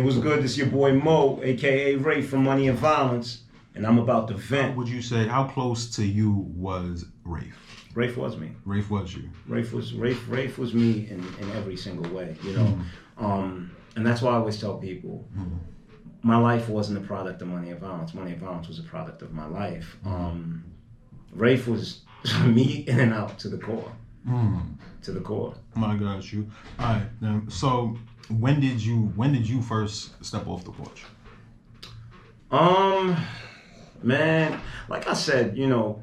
It was good. This your boy Mo, aka Ray from Money and Violence, and I'm about to vent. Would you say how close to you was Rafe? Rafe was me. Rafe was you. Rafe was me in every single way, you know. And that's why I always tell people, my life wasn't a product of Money and Violence. Money and Violence was a product of my life. Rafe was me in and out to the core. To the core. My gosh, you. All right. Then, so when did you first step off the porch? Man, like I said, you know,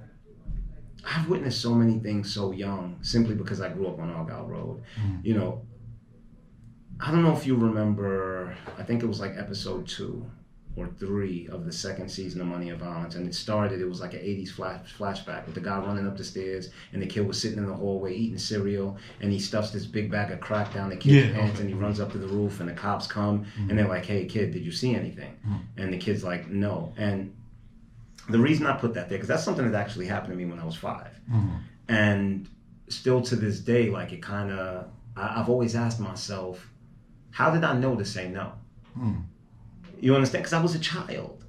I've witnessed so many things so young simply because I grew up on Argyle Road. You know, I don't know if you remember, I think it was like episode 2 or 3 of the second season of Money and Violence, and it was like an 80s flashback with the guy running up the stairs and the kid was sitting in the hallway eating cereal, and he stuffs this big bag of crack down the kid's pants, and he runs up to the roof, and the cops come, and they're like, "Hey kid, did you see anything?" And the kid's like, "No." And the reason I put that there, because that's something that actually happened to me when I was 5. And still to this day, like it kind of, I've always asked myself, how did I know to say no? You understand? Because I was a child.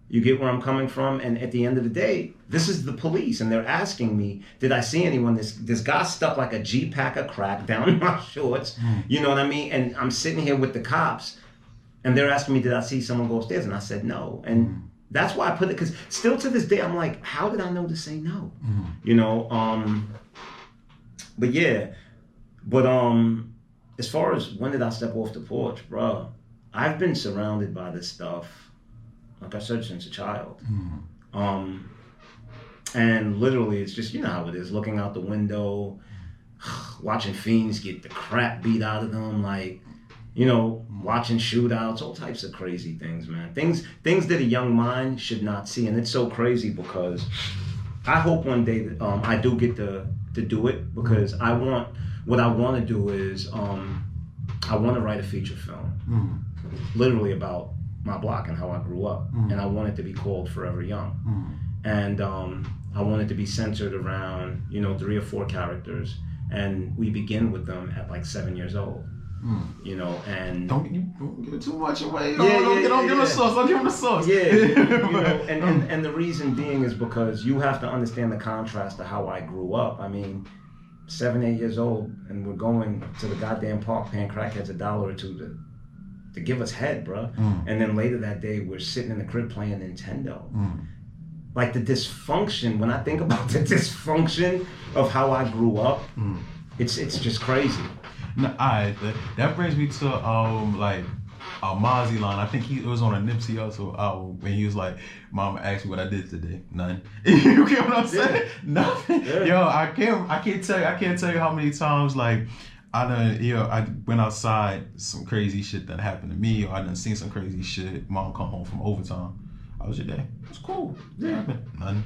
You get where I'm coming from? And at the end of the day, this is the police, and they're asking me, did I see anyone? This guy stuck like a G-pack of crack down my shorts. You know what I mean? And I'm sitting here with the cops, and they're asking me, did I see someone go upstairs? And I said no. And that's why I put it, because still to this day, I'm like, how did I know to say no? You know? But yeah. But as far as when did I step off the porch, bro, I've been surrounded by this stuff, like I said, since a child. And literally, it's just, you know how it is, looking out the window, watching fiends get the crap beat out of them, like, you know, watching shootouts, all types of crazy things, man. Things that a young mind should not see. And it's so crazy because I hope one day that I do get to do it, because what I want to do is I want to write a feature film, literally about my block and how I grew up, and I want it to be called Forever Young, and I want it to be centered around, you know, 3 or 4 characters, and we begin with them at like 7 years old, you know, and don't give too much away. Don't give them the sauce. Don't give them the sauce. Yeah, you know, and the reason being is because you have to understand the contrast to how I grew up. I mean, 7, 8 years old, and we're going to the goddamn park paying crackheads $1 or $2 to give us head, bro. And then later that day, we're sitting in the crib playing Nintendo. Like the dysfunction, when I think about the dysfunction of how I grew up, it's just crazy. No, that brings me to like Mozzie line. I think it was on a Nipsey Hussle album when he was like, "Mama asked me what I did today. None." You get what I'm saying? Yeah. Nothing. Yeah. Yo, I can't tell you how many times like I went outside, some crazy shit that happened to me, or I done seen some crazy shit. Mom come home from overtime. How was your day? It was cool. Yeah. Nothing.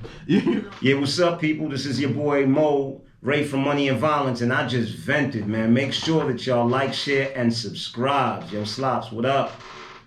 Yeah, what's up, people? This is your boy Mo, Ray from Money and Violence, and I just vented, man. Make sure that y'all like, share, and subscribe. Yo, Slops, what up?